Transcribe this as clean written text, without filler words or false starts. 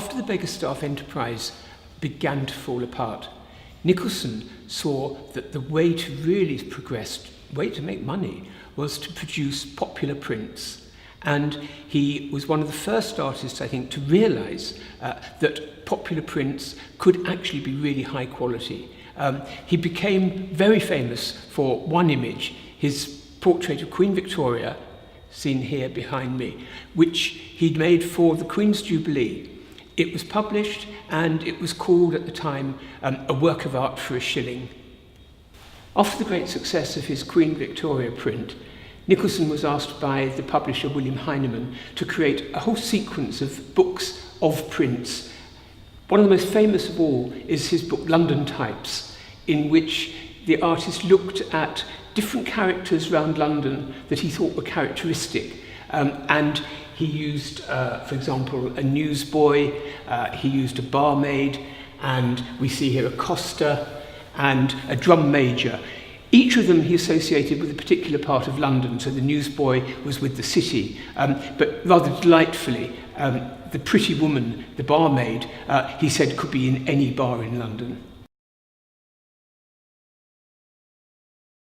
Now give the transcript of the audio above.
After the Beggarstaff enterprise began to fall apart, Nicholson saw that the way to really progress, way to make money, was to produce popular prints. And he was one of the first artists, I think, to realise that popular prints could actually be really high quality. He became very famous for one image, his portrait of Queen Victoria, seen here behind me, which he'd made for the Queen's Jubilee. It was published and it was called at the time a work of art for a shilling. After the great success of his Queen Victoria print, Nicholson was asked by the publisher William Heinemann to create a whole sequence of books of prints. One of the most famous of all is his book London Types, in which the artist looked at different characters around London that he thought were characteristic. And he used, for example, a newsboy, he used a barmaid, and we see here a coster and a drum major. Each of them he associated with a particular part of London, so the newsboy was with the city. But rather delightfully, the pretty woman, the barmaid, he said could be in any bar in London.